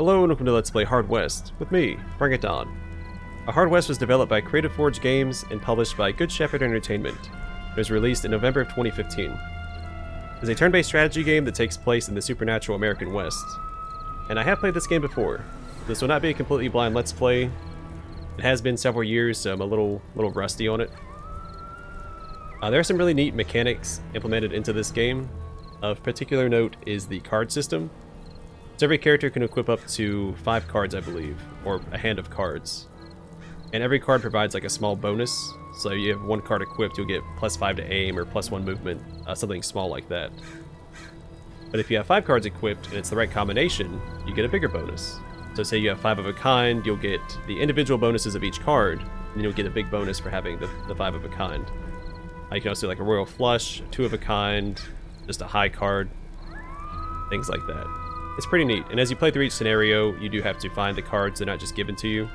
Hello and welcome to Let's Play Hard West, with me, Bring It On. Hard West was developed by Creative Forge Games and published by Good Shepherd Entertainment. It was released in November of 2015. It is a turn-based strategy game that takes place in the supernatural American West. And I have played this game before. This will not be a completely blind Let's Play. It has been several years, so I'm a little rusty on it. There are some really neat mechanics implemented into this game. Of particular note is the card system. So every character can equip up to 5 cards, I believe, or a hand of cards. And every card provides like a small bonus. So you have 1 card equipped, you'll get +5 to aim or +1 movement, something small like that. But if you have 5 cards equipped and it's the right combination, you get a bigger bonus. So say you have 5 of a kind, you'll get the individual bonuses of each card, and then you'll get a big bonus for having the 5 of a kind. You can also do like a royal flush, 2 of a kind, just a high card, things like that. It's pretty neat, and as you play through each scenario, you do have to find the cards. They're not just given to you.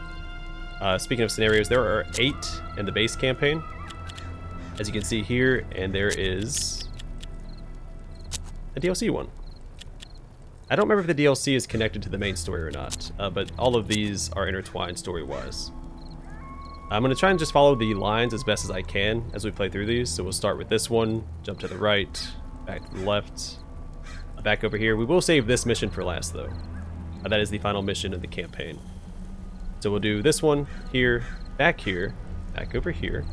Speaking of scenarios, there are 8 in the base campaign, as you can see here, and there is a DLC one. I don't remember if the DLC is connected to the main story or not, but all of these are intertwined story-wise. I'm going to try and just follow the lines as best as I can as we play through these. So we'll start with this one, jump to the right, back to the left, back over here. We will save this mission for last though. That is the final mission of the campaign. So we'll do this one here, back over here,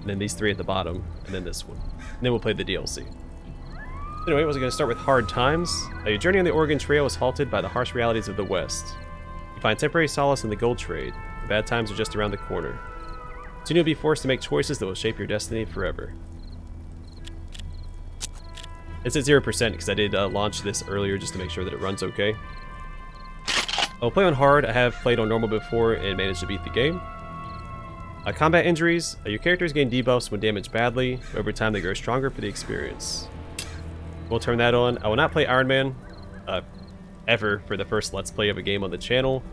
and then these 3 at the bottom, and then this one. And then we'll play the DLC. Anyway, we're going to start with Hard Times. Your journey on the Oregon Trail is halted by the harsh realities of the West. You find temporary solace in the gold trade. The bad times are just around the corner. Soon you'll be forced to make choices that will shape your destiny forever. It's at 0% because I did launch this earlier just to make sure that it runs okay. I'll play on hard. I have played on normal before and managed to beat the game. Combat injuries. Your characters gain debuffs when damaged badly. Over time they grow stronger for the experience. We'll turn that on. I will not play Iron Man ever for the first Let's Play of a game on the channel.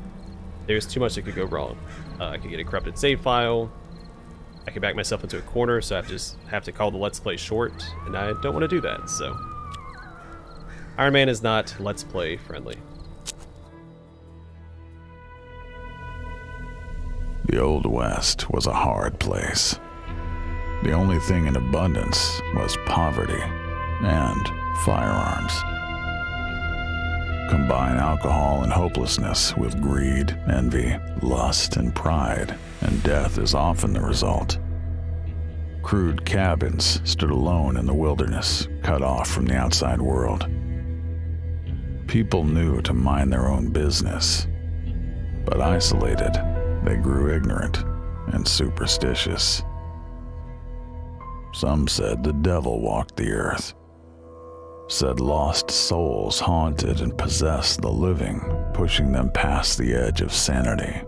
There's too much that could go wrong. I could get a corrupted save file. I could back myself into a corner, so I just have to call the Let's Play short, and I don't want to do that, so. Iron Man is not Let's Play friendly. The Old West was a hard place. The only thing in abundance was poverty and firearms. Combine alcohol and hopelessness with greed, envy, lust, and pride, and death is often the result. Crude cabins stood alone in the wilderness, cut off from the outside world. People knew to mind their own business, but isolated, they grew ignorant and superstitious. Some said the devil walked the earth. Said lost souls haunted and possessed the living, pushing them past the edge of sanity.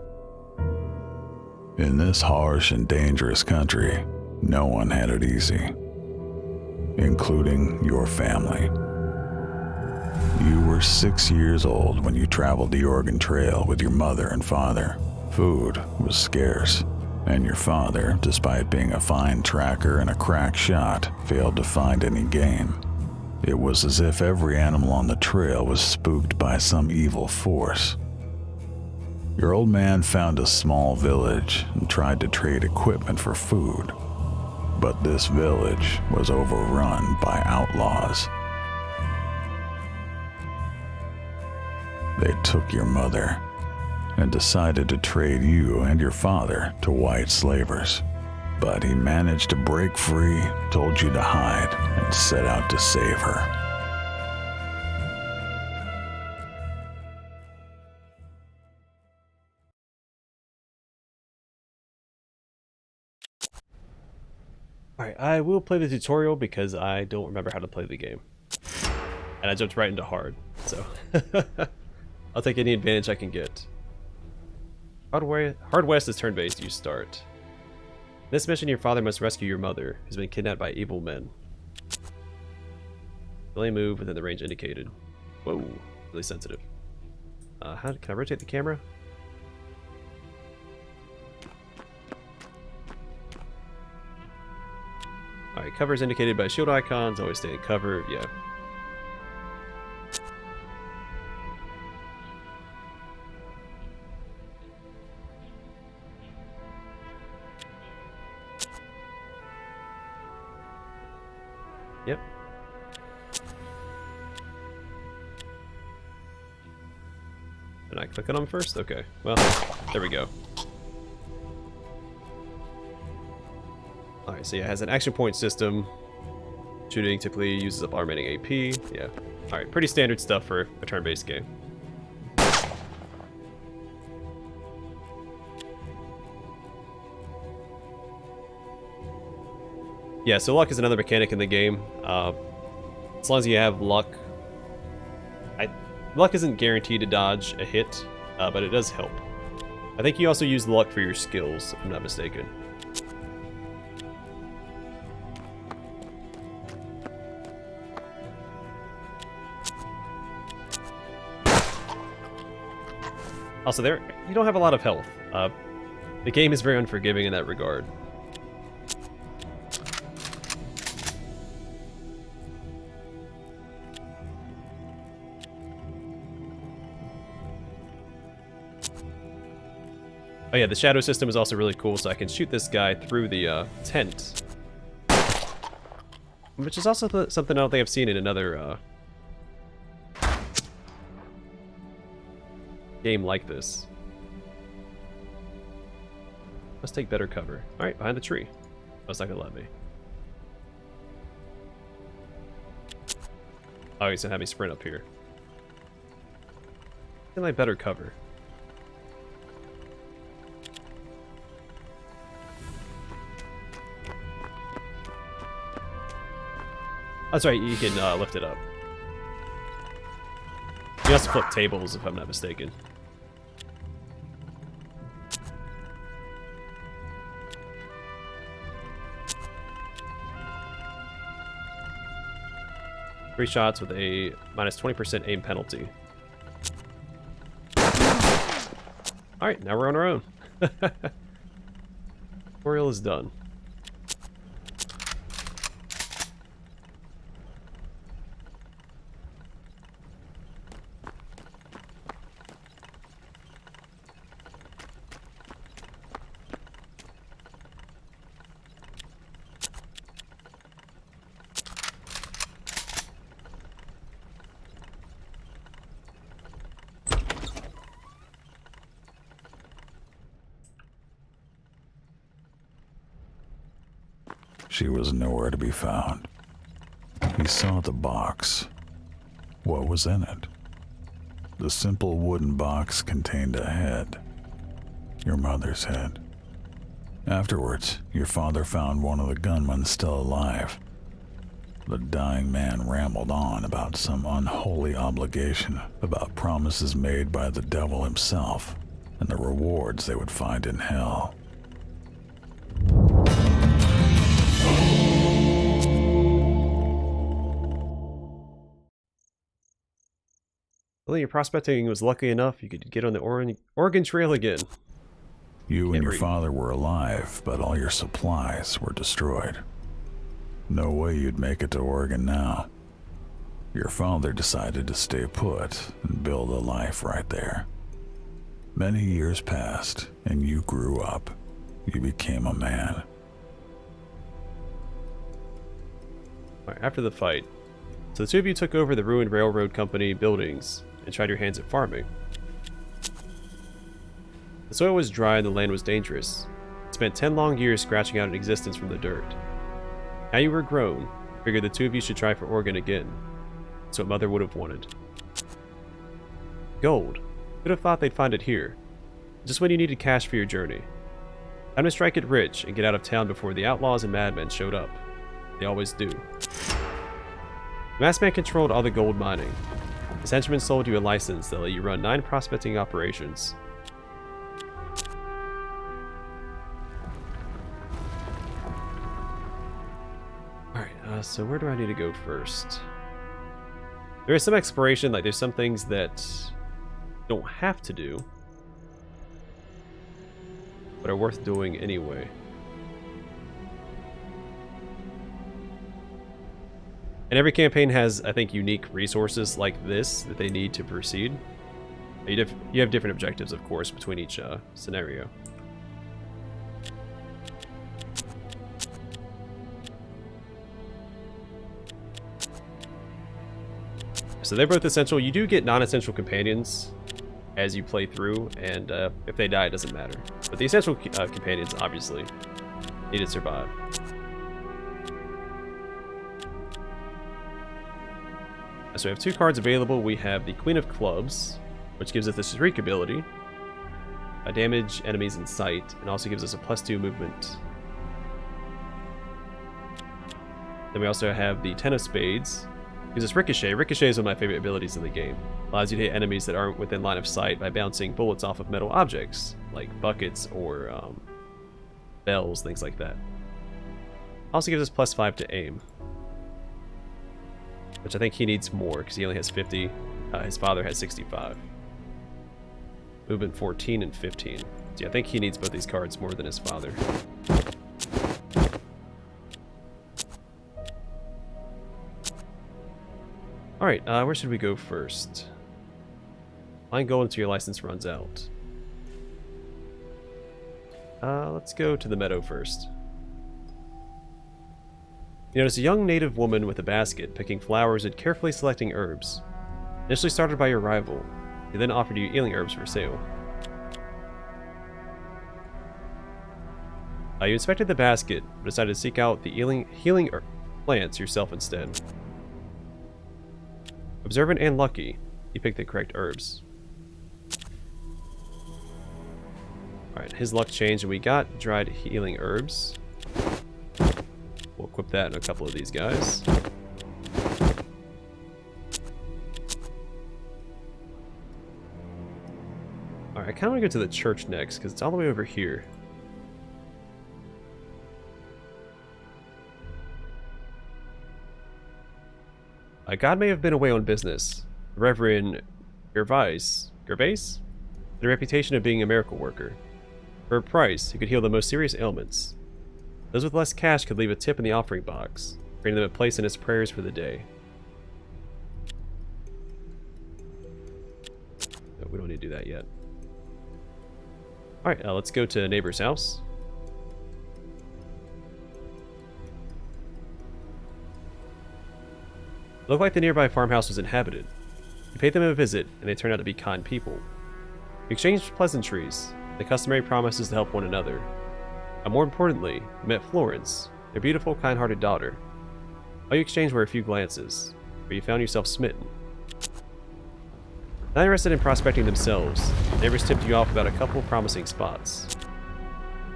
In this harsh and dangerous country, no one had it easy, including your family. You were 6 years old when you traveled the Oregon Trail with your mother and father. Food was scarce, and your father, despite being a fine tracker and a crack shot, failed to find any game. It was as if every animal on the trail was spooked by some evil force. Your old man found a small village and tried to trade equipment for food, but this village was overrun by outlaws. They took your mother and decided to trade you and your father to white slavers. But he managed to break free, told you to hide, and set out to save her. Alright, I will play the tutorial because I don't remember how to play the game. And I jumped right into hard, so I'll take any advantage I can get. Hard West is turn-based, you start. In this mission, your father must rescue your mother, who's been kidnapped by evil men. Only move within the range indicated. Whoa, really sensitive. Can I rotate the camera? Alright, cover is indicated by shield icons, always stay in cover, yeah. Did I click on them first? Okay. Well, there we go. Alright, so yeah, it has an action point system. Shooting typically uses up our remaining AP. Yeah. Alright, pretty standard stuff for a turn-based game. Yeah, so luck is another mechanic in the game. As long as you have luck, luck isn't guaranteed to dodge a hit, but it does help. I think you also use luck for your skills, if I'm not mistaken. Also, you don't have a lot of health. The game is very unforgiving in that regard. Oh yeah, the shadow system is also really cool, so I can shoot this guy through the tent. Which is also something I don't think I've seen in another game like this. Let's take better cover. Alright, behind the tree. Oh, it's not gonna let me. Oh, he's gonna have me sprint up here. Get my better cover. That's right, you can lift it up. You also flip tables, if I'm not mistaken. Three shots with a minus 20% aim penalty. Alright, now we're on our own. Tutorial is done. She was nowhere to be found. He saw the box. What was in it? The simple wooden box contained a head. Your mother's head. Afterwards, your father found one of the gunmen still alive. The dying man rambled on about some unholy obligation, about promises made by the devil himself, and the rewards they would find in hell. Well, your prospecting was lucky enough you could get on the Oregon Trail again. You and your father were alive, but all your supplies were destroyed. No way you'd make it to Oregon now. Your father decided to stay put and build a life right there. Many years passed, and you grew up. You became a man. Alright, after the fight, so the two of you took over the ruined railroad company buildings and tried your hands at farming. The soil was dry and the land was dangerous. You spent 10 long years scratching out an existence from the dirt. Now you were grown, figured the two of you should try for Oregon again. That's what Mother would have wanted. Gold. Who'd have thought they'd find it here? Just when you needed cash for your journey. Time to strike it rich and get out of town before the outlaws and madmen showed up. They always do. The masked man controlled all the gold mining. His henchmen sold you a license that let you run 9 prospecting operations. Alright, so where do I need to go first? There is some exploration, like there's some things that you don't have to do, but are worth doing anyway. And every campaign has, I think, unique resources like this that they need to proceed. You have different objectives, of course, between each scenario. So they're both essential. You do get non-essential companions as you play through, and if they die, it doesn't matter. But the essential companions, obviously, need to survive. So we have 2 cards available. We have the Queen of Clubs, which gives us the Shriek ability. Damage enemies in sight, and also gives us a +2 movement. Then we also have the Ten of Spades. Gives us Ricochet. Ricochet is one of my favorite abilities in the game. Allows you to hit enemies that aren't within line of sight by bouncing bullets off of metal objects, like buckets or bells, things like that. Also gives us +5 to aim, which I think he needs more because he only has 50. His father has 65. Movement 14 and 15. So yeah, I think he needs both these cards more than his father. Alright, where should we go first? Find gold until your license runs out. Let's go to the meadow first. You notice a young native woman with a basket, picking flowers and carefully selecting herbs. Initially started by your rival, he then offered you healing herbs for sale. You inspected the basket, but decided to seek out the healing plants yourself instead. Observant and lucky, you picked the correct herbs. Alright, his luck changed and we got dried healing herbs. We'll equip that in a couple of these guys. Alright, I kind of want to go to the church next because it's all the way over here. God may have been away on business. Reverend Gervais had a reputation of being a miracle worker. For a price, he could heal the most serious ailments. Those with less cash could leave a tip in the offering box, bringing them a place in his prayers for the day. No, we don't need to do that yet. Alright, let's go to a neighbor's house. It looked like the nearby farmhouse was inhabited. You paid them a visit, and they turned out to be kind people. You exchanged pleasantries, the customary promises to help one another. And more importantly, you met Florence, their beautiful, kind-hearted daughter. All you exchanged were a few glances, but you found yourself smitten. Not interested in prospecting themselves, neighbors tipped you off about a couple promising spots.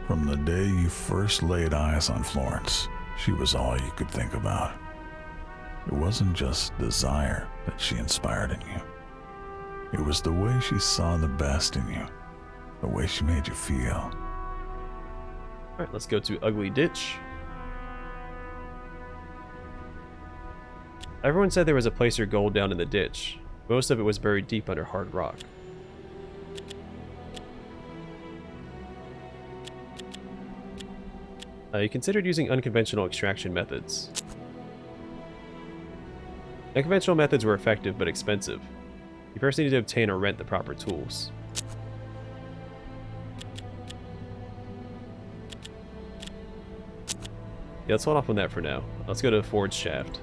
From the day you first laid eyes on Florence, she was all you could think about. It wasn't just desire that she inspired in you. It was the way she saw the best in you, the way she made you feel. Alright, let's go to Ugly Ditch. Everyone said there was a place of gold down in the ditch. Most of it was buried deep under hard rock. You considered using unconventional extraction methods. Unconventional methods were effective but expensive. You first needed to obtain or rent the proper tools. Yeah, let's hold off on that for now. Let's go to the Forge Shaft.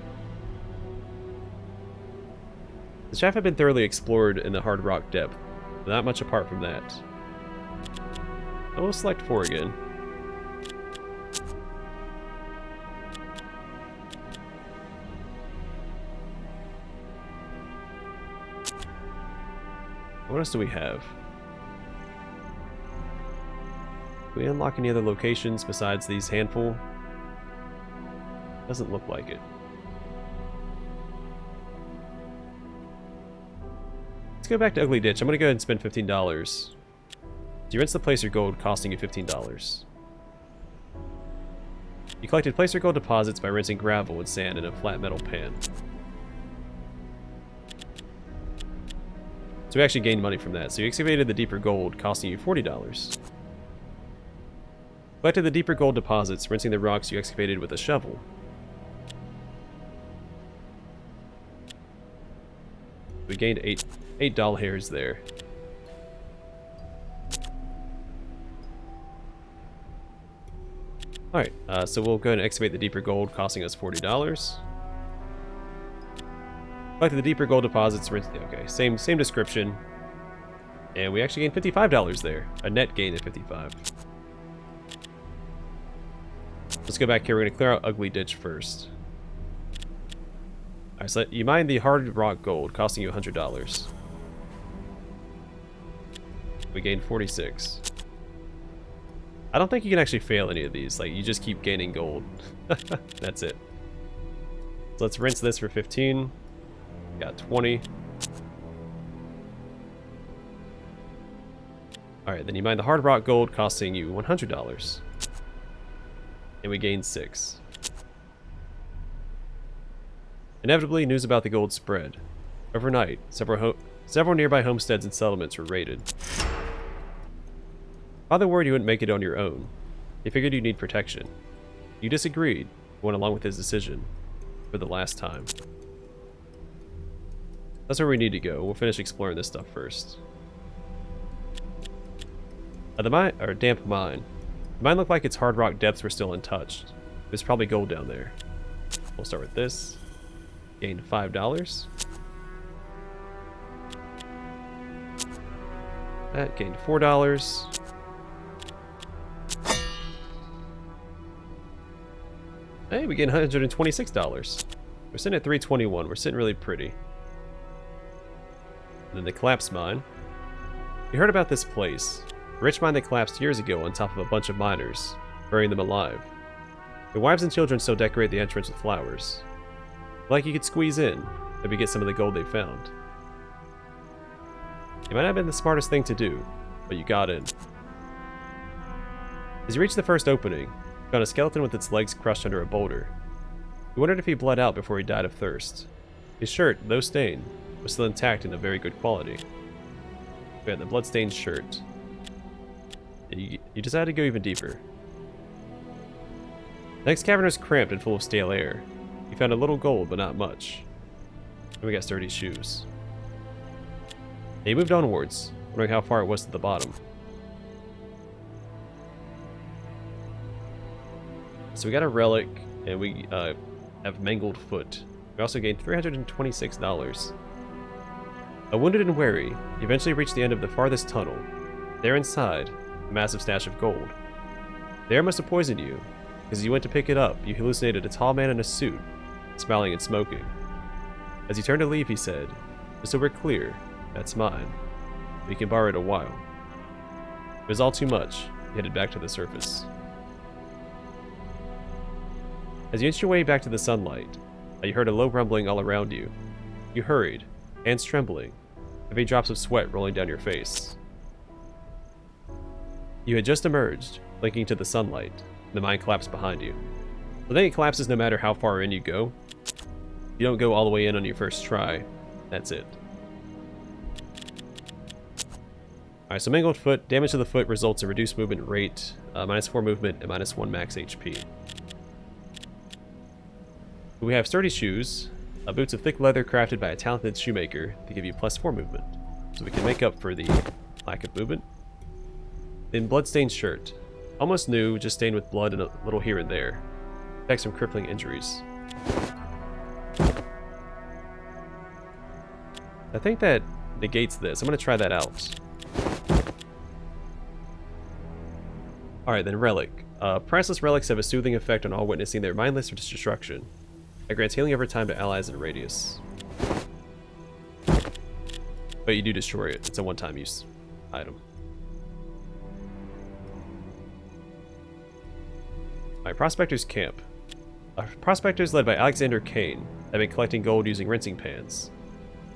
The shaft had been thoroughly explored in the hard rock depth, but not much apart from that. I will select 4 again. What else do we have? Can we unlock any other locations besides these handful? Doesn't look like it. Let's go back to Ugly Ditch. I'm going to go ahead and spend $15. You rinse the placer gold, costing you $15. You collected placer gold deposits by rinsing gravel and sand in a flat metal pan. So we actually gained money from that. So you excavated the deeper gold, costing you $40. Collected the deeper gold deposits, rinsing the rocks you excavated with a shovel. We gained eight doll hairs there. Alright, so we'll go ahead and excavate the deeper gold, costing us $40. Collected the deeper gold deposits, okay, same description. And we actually gained $55 there. A net gain of 55. Let's go back here. We're going to clear out Ugly Ditch first. Alright, so you mine the hard rock gold, costing you $100. We gained 46. I don't think you can actually fail any of these. Like, you just keep gaining gold. That's it. So let's rinse this for 15. Got 20. Alright, then you mine the hard rock gold, costing you $100. And we gained 6. Inevitably, news about the gold spread. Overnight, several nearby homesteads and settlements were raided. Father worried you wouldn't make it on your own. He figured you'd need protection. You disagreed, went along with his decision. For the last time. That's where we need to go. We'll finish exploring this stuff first. The damp mine. The mine looked like its hard rock depths were still untouched. There's probably gold down there. We'll start with this. Gained $5. That gained $4. Hey, we gained $126. We're sitting at $321. We're sitting really pretty. And then the collapse mine. You heard about this place. A rich mine that collapsed years ago on top of a bunch of miners, burying them alive. Their wives and children still decorate the entrance with flowers. Like you could squeeze in, maybe get some of the gold they found. It might not have been the smartest thing to do, but you got in. As you reached the first opening, you found a skeleton with its legs crushed under a boulder. You wondered if he bled out before he died of thirst. His shirt, though stained, was still intact and of very good quality. We had the blood-stained shirt. You decided to go even deeper. The next cavern was cramped and full of stale air. You found a little gold, but not much. And we got sturdy shoes. And you moved onwards, wondering how far it was to the bottom. So we got a relic, and we have Mangled Foot. We also gained $326. Wounded and weary, you eventually reached the end of the farthest tunnel. There inside, a massive stash of gold. The air must have poisoned you, because as you went to pick it up, you hallucinated a tall man in a suit, smiling and smoking. As you turned to leave, he said, "Just so we're clear, that's mine. We can borrow it a while." It was all too much. You headed back to the surface. As you inched your way back to the sunlight, you heard a low rumbling all around you. You hurried, hands trembling, heavy drops of sweat rolling down your face. You had just emerged, blinking to the sunlight, and the mine collapsed behind you. The thing it collapses no matter how far in you go. You don't go all the way in on your first try. That's it. Alright, so Mangled Foot. Damage to the foot results in reduced movement rate, -4 movement, and -1 max HP. We have sturdy shoes, boots of thick leather crafted by a talented shoemaker to give you +4 movement, so we can make up for the lack of movement. Then bloodstained shirt. Almost new, just stained with blood and a little here and there. Protects from crippling injuries. I think that negates this. I'm going to try that out. Alright, then Relic. Priceless relics have a soothing effect on all witnessing their mindless destruction. It grants healing over time to allies in a radius. But you do destroy it. It's a one-time use item. Alright, Prospectors Camp. Prospectors led by Alexander Kane have been collecting gold using rinsing pans.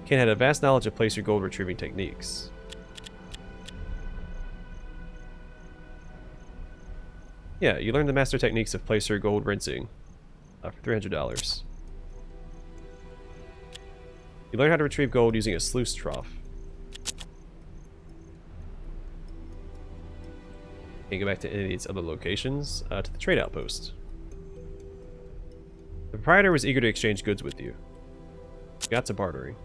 Kane had a vast knowledge of placer gold retrieving techniques. Yeah, you learned the master techniques of placer gold rinsing for $300. You learn how to retrieve gold using a sluice trough. You can go back to any of these other locations, to the trade outpost. The proprietor was eager to exchange goods with you. Got to bartering.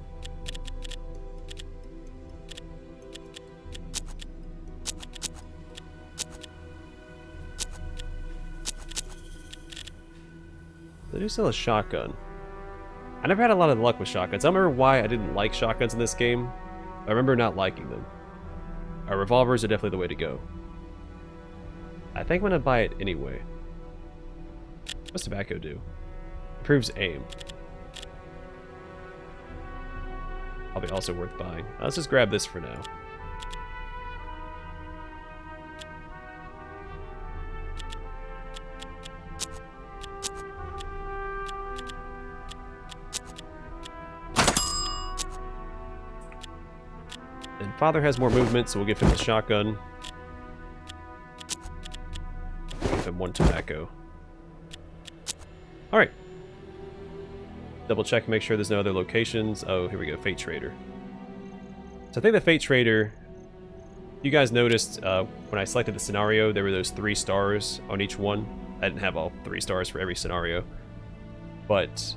They do sell a shotgun. I never had a lot of luck with shotguns. I don't remember why I didn't like shotguns in this game. I remember not liking them. Revolvers are definitely the way to go. I think I'm going to buy it anyway. What's tobacco do? Improves aim. Probably also worth buying. Let's just grab this for now. And father has more movement, so we'll give him the shotgun. Give him 1 tobacco. Alright. Double check, make sure there's no other locations. Oh, here we go, Fate Trader. So I think the Fate Trader, you guys noticed when I selected the scenario, there were those 3 stars on each one. I didn't have all 3 stars for every scenario. But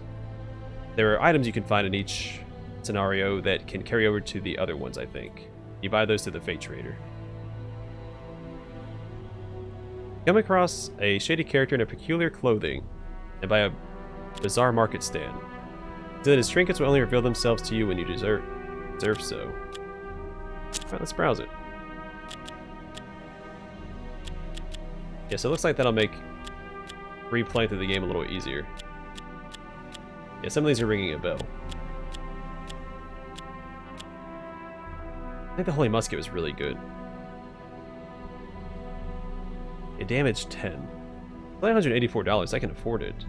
there are items you can find in each scenario that can carry over to the other ones, I think. You buy those to the Fate Trader. Come across a shady character in a peculiar clothing and buy a bizarre market stand. So that his trinkets will only reveal themselves to you when you deserve so. Alright, let's browse it. Yeah, so it looks like that'll make replaying through the game a little easier. Yeah, some of these are ringing a bell. I think the Holy Musket was really good. It damaged 10. $984, I can afford it.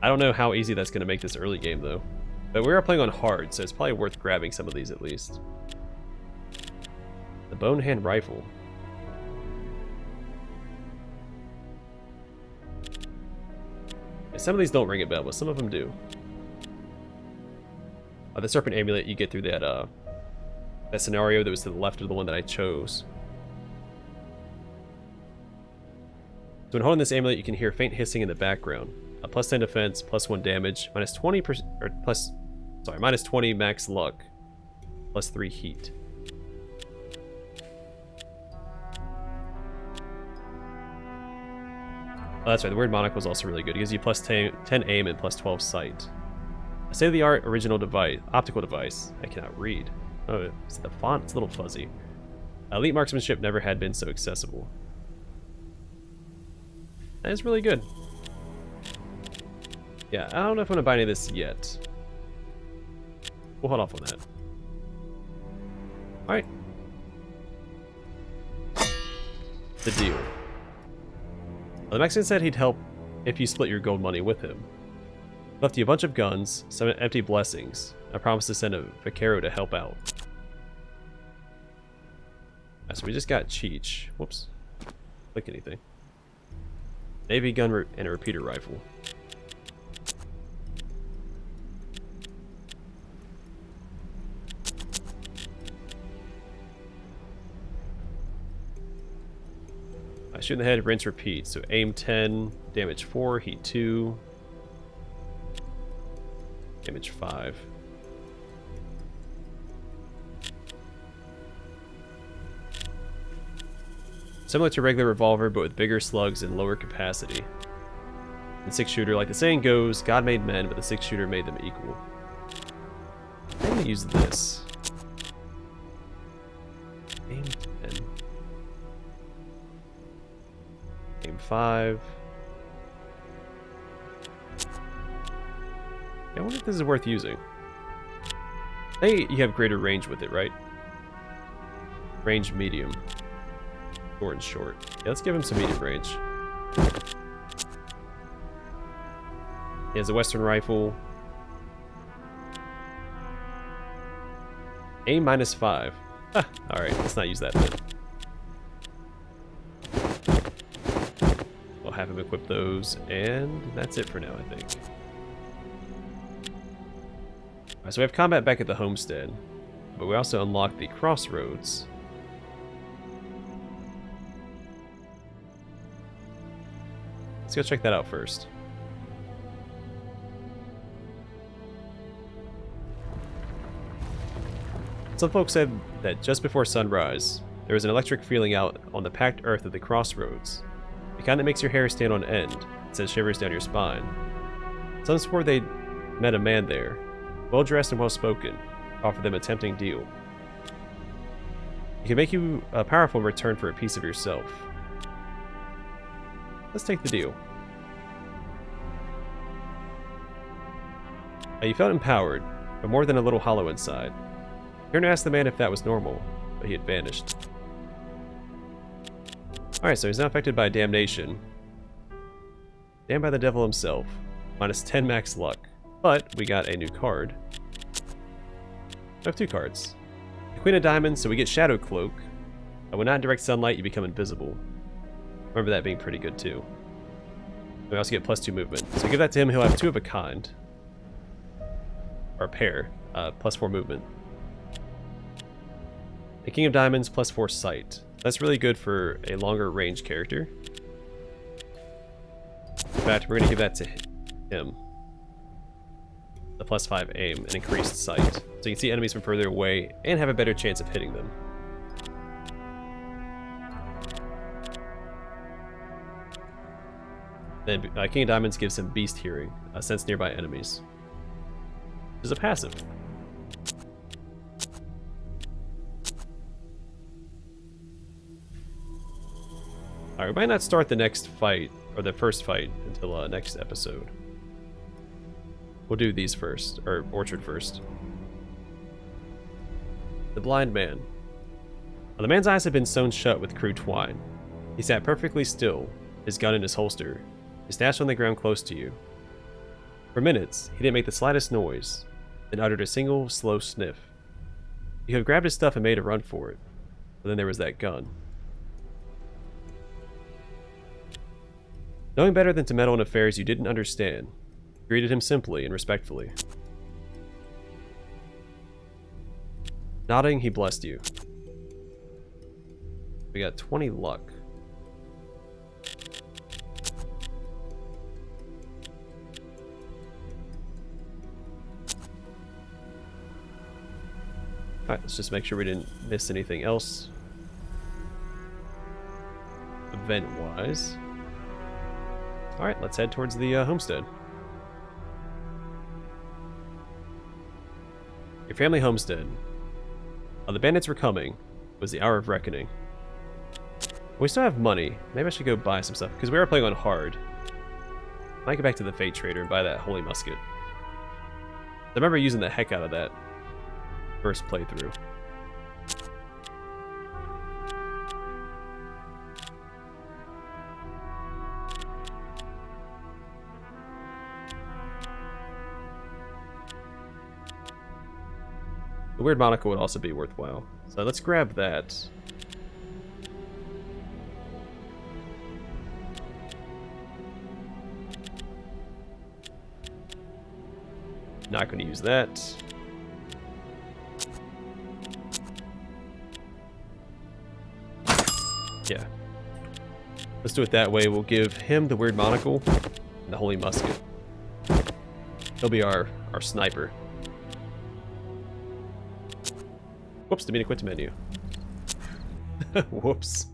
I don't know how easy that's going to make this early game, though. But we are playing on hard, so it's probably worth grabbing some of these at least. The Bone Hand Rifle. Yeah, some of these don't ring a bell, but some of them do. The Serpent Amulet you get through that, that scenario that was to the left of the one that I chose. So when holding this amulet, you can hear faint hissing in the background. A plus 10 defense, plus 1 damage, minus 20%, or minus 20 max luck, plus 3 heat. Oh, that's right, the Weird Monocle is also really good. It gives you plus 10 aim and plus 12 sight. A state-of-the-art original device, optical device. I cannot read. Oh, is it the font? It's a little fuzzy. Elite marksmanship never had been so accessible. That is really good. Yeah, I don't know if I'm going to buy any of this yet. We'll hold off on that. Alright. The deal. Well, the Mexican said he'd help if you split your gold money with him. Left you a bunch of guns, some empty blessings. I promised to send a vaquero to help out. So we just got Cheech. Whoops. Click anything. Navy gun and a repeater rifle. I shoot in the head, rinse, repeat. So aim 10, damage 4, heat 2, damage 5. Similar to regular revolver, but with bigger slugs and lower capacity. And 6-shooter, like the saying goes, God made men, but the 6-shooter made them equal. I'm going to use this. Aim 10. Aim 5. I wonder if this is worth using. Hey, you have greater range with it, right? Range medium. Short and short. Yeah, let's give him some medium range. He has a Western rifle. Aim -5. Ah, alright, let's not use that then. We'll have him equip those, and that's it for now, I think. Alright, so we have combat back at the Homestead, but we also unlocked the Crossroads. Let's go check that out first. Some folks said that just before sunrise, there was an electric feeling out on the packed earth of the Crossroads. The kind that makes your hair stand on end and sends shivers down your spine. Some swore they'd met a man there, well-dressed and well-spoken, offered them a tempting deal. It can make you powerful in return for a piece of yourself. Let's take the deal. You felt empowered, but more than a little hollow inside. Turn to ask the man if that was normal, but he had vanished. Alright, so he's now affected by damnation. Damned by the devil himself. Minus 10 max luck. But we got a new card. We have 2 cards. The Queen of Diamonds, so we get Shadow Cloak. When not in direct sunlight, you become invisible. Remember that being pretty good too. We also get +2 movement. So give that to him, he'll have 2 of a kind. Or a pair. +4 movement. The King of Diamonds, +4 sight. That's really good for a longer range character. In fact, we're going to give that to him. The +5 aim and increased sight. So you can see enemies from further away and have a better chance of hitting them. Then King of Diamonds gives him Beast Hearing, sense nearby enemies. Which is a passive. Alright, we might not start the next fight, or the first fight, until next episode. We'll do these first, or Orchard first. The Blind Man. The man's eyes had been sewn shut with crude twine. He sat perfectly still, his gun in his holster, his stash on the ground close to you. For minutes, he didn't make the slightest noise, then uttered a single, slow sniff. He could have grabbed his stuff and made a run for it, but then there was that gun. Knowing better than to meddle in affairs you didn't understand, you greeted him simply and respectfully. Nodding, he blessed you. We got 20 luck. Alright, let's just make sure we didn't miss anything else. Event-wise. Alright, let's head towards the homestead. Your family homestead. The bandits were coming. It was the hour of reckoning. We still have money. Maybe I should go buy some stuff, because we are playing on hard. I might go back to the Fate Trader and buy that Holy Musket. I remember using the heck out of that first playthrough. The weird monocle would also be worthwhile. So let's grab that. Not going to use that. Yeah. Let's do it that way. We'll give him the weird monocle and the Holy Musket. He'll be our sniper. Whoops, didn't mean to quit the menu. Whoops.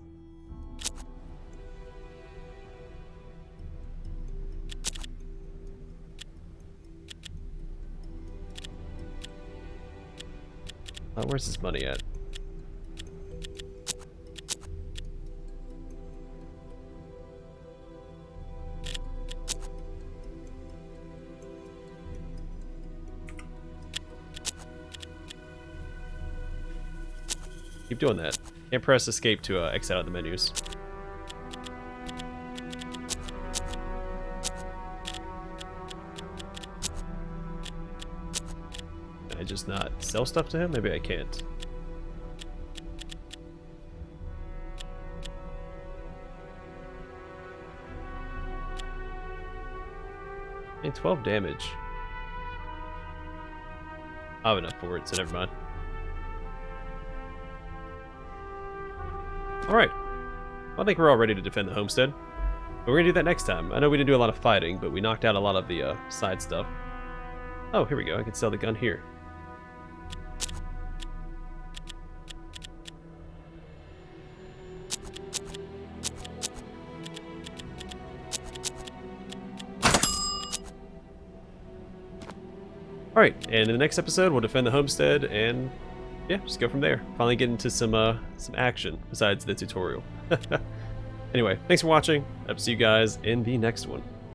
Where's his money at? Keep doing that. And press escape to exit out of the menus. Can I just not sell stuff to him? Maybe I can't. And 12 damage. I have enough for it, so never mind. Alright. I think we're all ready to defend the homestead. But we're going to do that next time. I know we didn't do a lot of fighting, but we knocked out a lot of the side stuff. Oh, here we go. I can sell the gun here. Alright, and in the next episode, we'll defend the homestead and yeah, just go from there. Finally get into some action besides the tutorial. Anyway, thanks for watching. I'll see you guys in the next one.